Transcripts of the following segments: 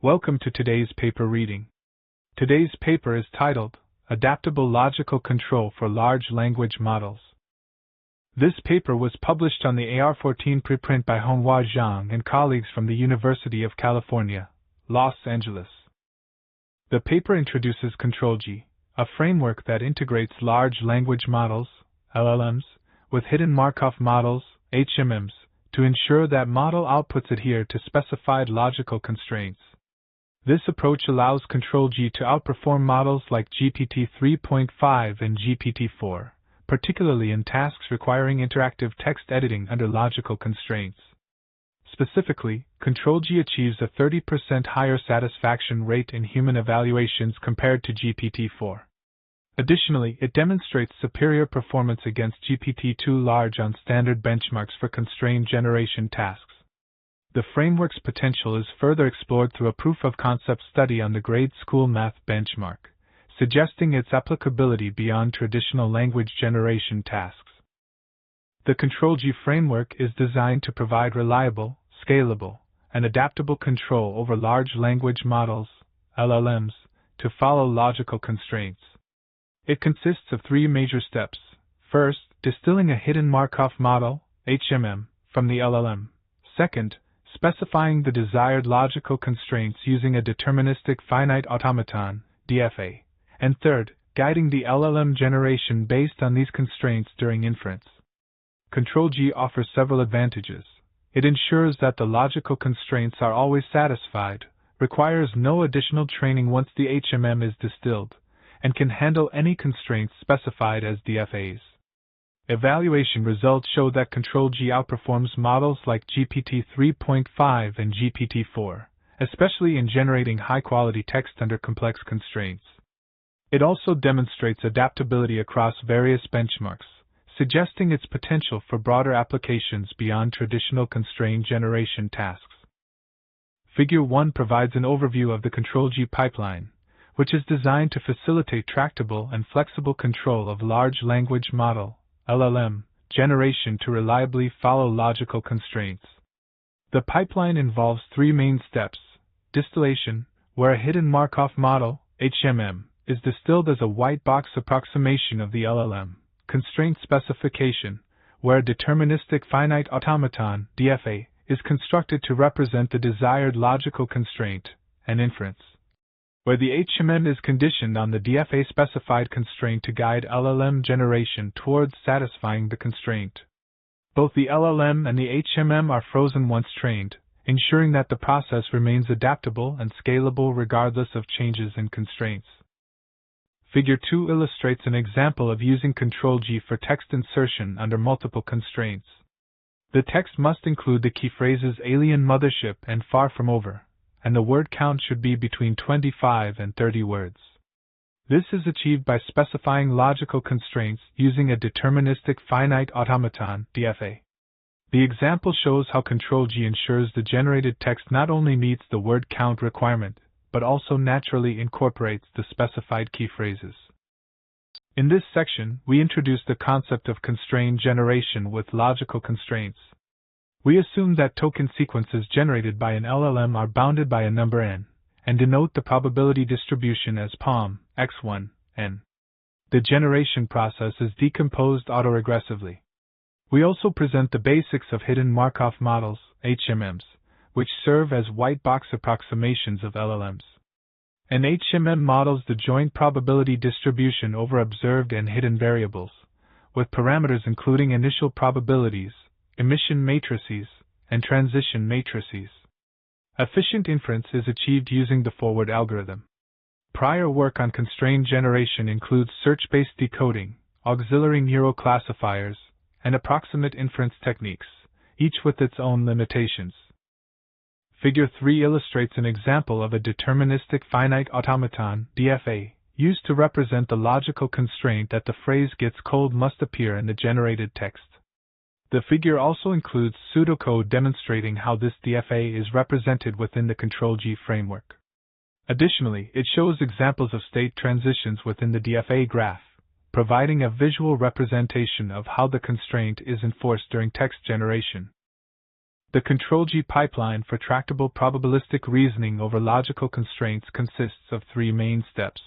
Welcome to today's paper reading. Today's paper is titled, Adaptable Logical Control for Large Language Models. This paper was published on the AR14 preprint by Honghua Zhang and colleagues from the University of California, Los Angeles. The paper introduces Ctrl-G, a framework that integrates large language models, LLMs, with hidden Markov models, HMMs, to ensure that model outputs adhere to specified logical constraints. This approach allows Ctrl-G to outperform models like GPT3.5 and GPT4, particularly in tasks requiring interactive text editing under logical constraints. Specifically, Ctrl-G achieves a 30% higher satisfaction rate in human evaluations compared to GPT4. Additionally, it demonstrates superior performance against GPT-2 large on standard benchmarks for constrained generation tasks. The framework's potential is further explored through a proof-of-concept study on the grade school math benchmark, suggesting its applicability beyond traditional language generation tasks. The Ctrl-G framework is designed to provide reliable, scalable, and adaptable control over large language models, LLMs, to follow logical constraints. It consists of three major steps. First, distilling a hidden Markov model, HMM, from the LLM. Second, specifying the desired logical constraints using a deterministic finite automaton, DFA. And third, guiding the LLM generation based on these constraints during inference. Ctrl-G offers several advantages. It ensures that the logical constraints are always satisfied, requires no additional training once the HMM is distilled, and can handle any constraints specified as DFAs. Evaluation results show that Ctrl-G outperforms models like GPT3.5 and GPT4, especially in generating high-quality text under complex constraints. It also demonstrates adaptability across various benchmarks, suggesting its potential for broader applications beyond traditional constrained generation tasks. Figure 1 provides an overview of the Ctrl-G pipeline, which is designed to facilitate tractable and flexible control of large language model, LLM, generation to reliably follow logical constraints. The pipeline involves three main steps: distillation, where a hidden Markov model, HMM, is distilled as a white box approximation of the LLM; constraint specification, where a deterministic finite automaton, DFA, is constructed to represent the desired logical constraint; and inference, where the HMM is conditioned on the DFA-specified constraint to guide LLM generation towards satisfying the constraint. Both the LLM and the HMM are frozen once trained, ensuring that the process remains adaptable and scalable regardless of changes in constraints. Figure 2 illustrates an example of using Ctrl-G for text insertion under multiple constraints. The text must include the key phrases alien mothership and far from over, and the word count should be between 25 and 30 words. This is achieved by specifying logical constraints using a deterministic finite automaton, DFA. The example shows how Ctrl-G ensures the generated text not only meets the word count requirement, but also naturally incorporates the specified key phrases. In this section, we introduce the concept of constrained generation with logical constraints. We assume that token sequences generated by an LLM are bounded by a number n, and denote the probability distribution as POM, x1, n. The generation process is decomposed autoregressively. We also present the basics of hidden Markov models, HMMs, which serve as white box approximations of LLMs. An HMM models the joint probability distribution over observed and hidden variables, with parameters including initial probabilities, emission matrices, and transition matrices. Efficient inference is achieved using the forward algorithm. Prior work on constrained generation includes search-based decoding, auxiliary neural classifiers, and approximate inference techniques, each with its own limitations. Figure 3 illustrates an example of a deterministic finite automaton, DFA, used to represent the logical constraint that the phrase "gets cold" must appear in the generated text. The figure also includes pseudocode demonstrating how this DFA is represented within the Ctrl-G framework. Additionally, it shows examples of state transitions within the DFA graph, providing a visual representation of how the constraint is enforced during text generation. The Ctrl-G pipeline for tractable probabilistic reasoning over logical constraints consists of three main steps.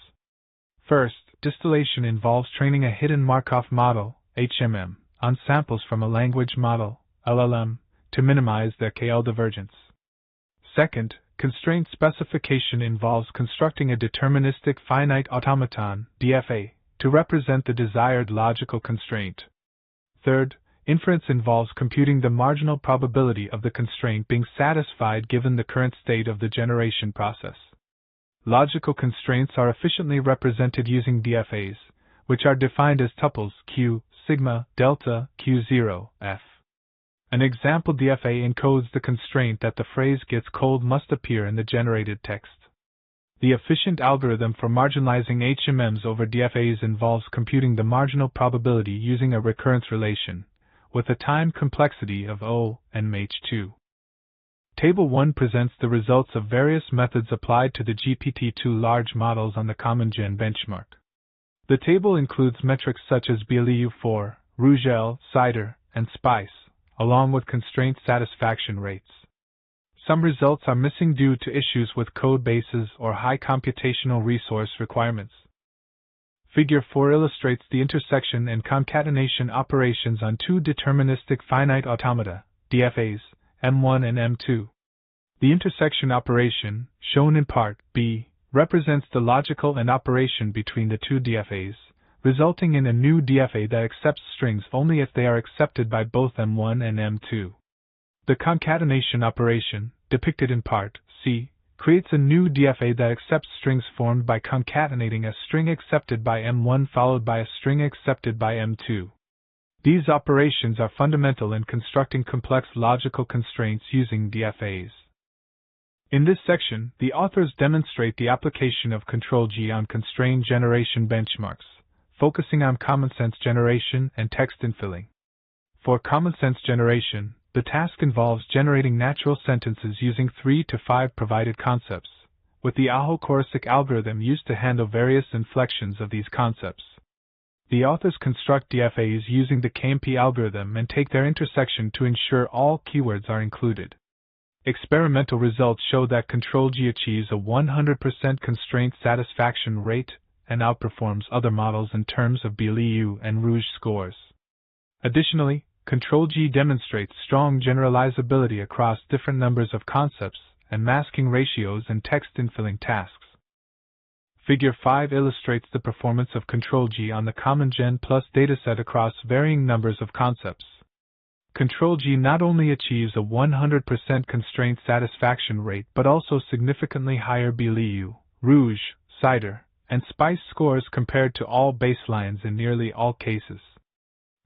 First, distillation involves training a hidden Markov model, HMM, on samples from a language model, LLM, to minimize their KL divergence. Second, constraint specification involves constructing a deterministic finite automaton, DFA, to represent the desired logical constraint. Third, inference involves computing the marginal probability of the constraint being satisfied given the current state of the generation process. Logical constraints are efficiently represented using DFAs, which are defined as tuples Q, sigma, delta, Q0, F. An example DFA encodes the constraint that the phrase "gets cold" must appear in the generated text. The efficient algorithm for marginalizing HMMs over DFAs involves computing the marginal probability using a recurrence relation, with a time complexity of O and H2. Table 1 presents the results of various methods applied to the GPT-2 large models on the Common-Gen benchmark. The table includes metrics such as BLEU4, Rougeol, CIDR, and SPICE, along with constraint satisfaction rates. Some results are missing due to issues with code bases or high computational resource requirements. Figure 4 illustrates the intersection and concatenation operations on two deterministic finite automata, DFAs, M1 and M2. The intersection operation, shown in part B, represents the logical and operation between the two DFAs, resulting in a new DFA that accepts strings only if they are accepted by both M1 and M2. The concatenation operation, depicted in part C, creates a new DFA that accepts strings formed by concatenating a string accepted by M1 followed by a string accepted by M2. These operations are fundamental in constructing complex logical constraints using DFAs. In this section, the authors demonstrate the application of Ctrl-G on constrained generation benchmarks, focusing on common sense generation and text infilling. For common sense generation, the task involves generating natural sentences using 3 to 5 provided concepts, with the Aho-Korosik algorithm used to handle various inflections of these concepts. The authors construct DFAs using the KMP algorithm and take their intersection to ensure all keywords are included. Experimental results show that Ctrl-G achieves a 100% constraint satisfaction rate and outperforms other models in terms of BLEU and Rouge scores. Additionally, Ctrl-G demonstrates strong generalizability across different numbers of concepts and masking ratios in text infilling tasks. Figure 5 illustrates the performance of Ctrl-G on the Common-Gen Plus dataset across varying numbers of concepts. Ctrl-G not only achieves a 100% constraint satisfaction rate but also significantly higher BLEU, Rouge, CIDR, and SPICE scores compared to all baselines in nearly all cases.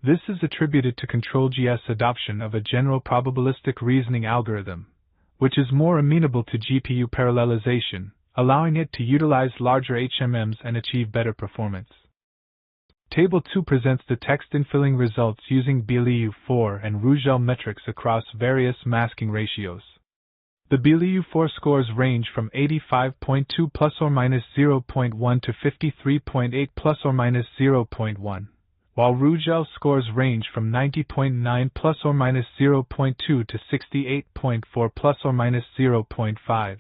This is attributed to Ctrl-G's adoption of a general probabilistic reasoning algorithm, which is more amenable to GPU parallelization, allowing it to utilize larger HMMs and achieve better performance. Table 2 presents the text infilling results using BLEU4 and Rougeol metrics across various masking ratios. The BLEU4 scores range from 85.2 plus or minus 0.1 to 53.8 plus or minus 0.1. While Rougeol scores range from 90.9 plus or minus 0.2 to 68.4 plus or minus 0.5.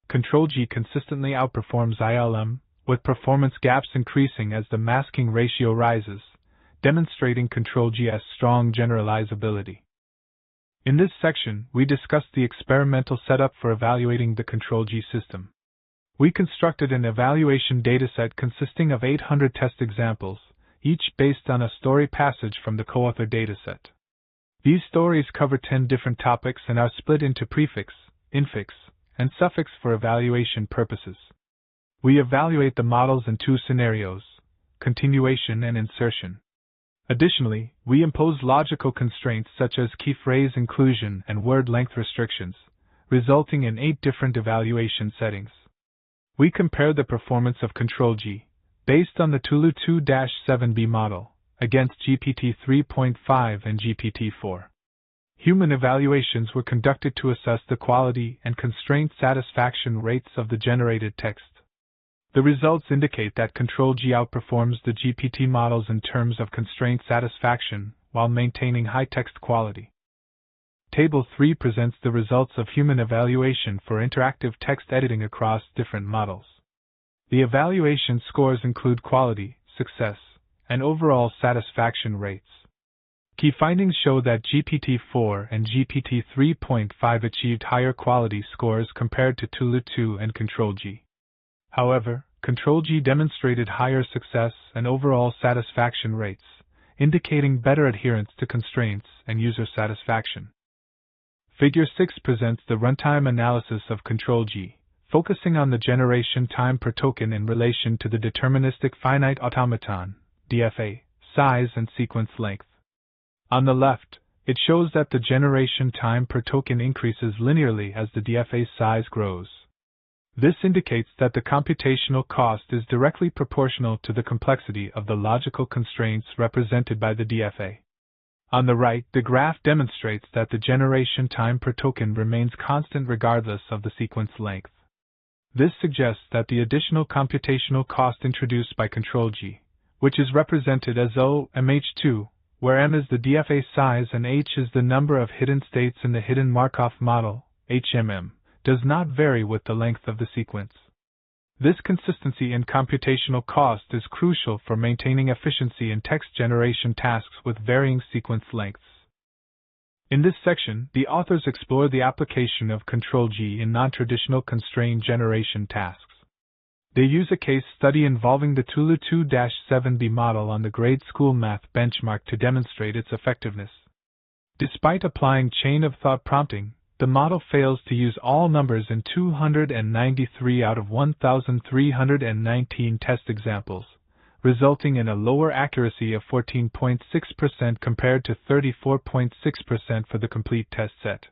Ctrl-G consistently outperforms ILM, with performance gaps increasing as the masking ratio rises, demonstrating Ctrl-G's strong generalizability. In this section, we discussed the experimental setup for evaluating the Ctrl-G system. We constructed an evaluation dataset consisting of 800 test examples, each based on a story passage from the co-author dataset. These stories cover 10 different topics and are split into prefix, infix, and suffix for evaluation purposes. We evaluate the models in two scenarios: continuation and insertion. Additionally, we impose logical constraints such as key phrase inclusion and word length restrictions, resulting in 8 different evaluation settings. We compare the performance of Ctrl-G, based on the Tulu 2-7b model, against GPT3.5 and GPT4. Human evaluations were conducted to assess the quality and constraint satisfaction rates of the generated text. The results indicate that Ctrl-G outperforms the GPT models in terms of constraint satisfaction while maintaining high text quality. Table 3 presents the results of human evaluation for interactive text editing across different models. The evaluation scores include quality, success, and overall satisfaction rates. Key findings show that GPT4 and GPT3.5 achieved higher quality scores compared to Tulu2 and Ctrl-G. However, Ctrl-G demonstrated higher success and overall satisfaction rates, indicating better adherence to constraints and user satisfaction. Figure 6 presents the runtime analysis of Ctrl-G, focusing on the generation time per token in relation to the deterministic finite automaton, DFA, size and sequence length. On the left, it shows that the generation time per token increases linearly as the DFA size grows. This indicates that the computational cost is directly proportional to the complexity of the logical constraints represented by the DFA. On the right, the graph demonstrates that the generation time per token remains constant regardless of the sequence length. This suggests that the additional computational cost introduced by Ctrl-G, which is represented as O(mh2), where m is the DFA size and h is the number of hidden states in the Hidden Markov Model, HMM, does not vary with the length of the sequence. This consistency in computational cost is crucial for maintaining efficiency in text generation tasks with varying sequence lengths. In this section, the authors explore the application of Ctrl-G in non-traditional constraint generation tasks. They use a case study involving the Tulu2-7B model on the grade school math benchmark to demonstrate its effectiveness. Despite applying chain-of-thought prompting, the model fails to use all numbers in 293 out of 1,319 test examples, resulting in a lower accuracy of 14.6% compared to 34.6% for the complete test set.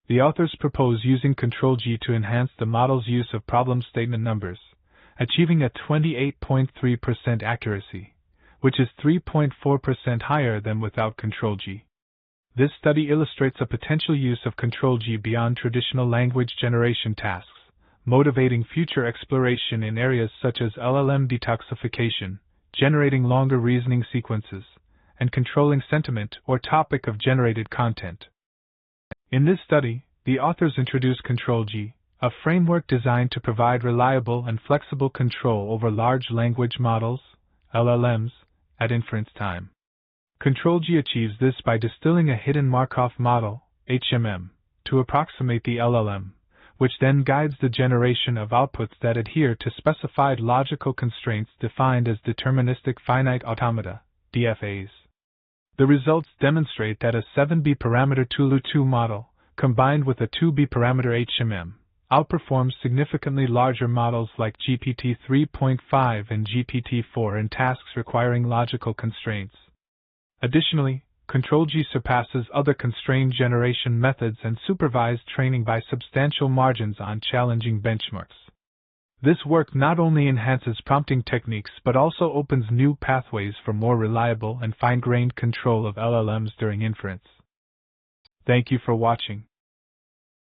The authors propose using Ctrl-G to enhance the model's use of problem statement numbers, achieving a 28.3% accuracy, which is 3.4% higher than without Ctrl-G. This study illustrates a potential use of Ctrl-G beyond traditional language generation tasks, motivating future exploration in areas such as LLM detoxification, generating longer reasoning sequences, and controlling sentiment or topic of generated content. In this study, the authors introduce Ctrl-G, a framework designed to provide reliable and flexible control over large language models, LLMs, at inference time. Ctrl-G achieves this by distilling a hidden Markov model, HMM, to approximate the LLM, which then guides the generation of outputs that adhere to specified logical constraints defined as deterministic finite automata, DFAs. The results demonstrate that a 7B parameter Tulu2 model, combined with a 2B parameter HMM, outperforms significantly larger models like GPT3.5 and GPT4 in tasks requiring logical constraints. Additionally, Ctrl-G surpasses other constraint generation methods and supervised training by substantial margins on challenging benchmarks. This work not only enhances prompting techniques but also opens new pathways for more reliable and fine-grained control of LLMs during inference. Thank you for watching.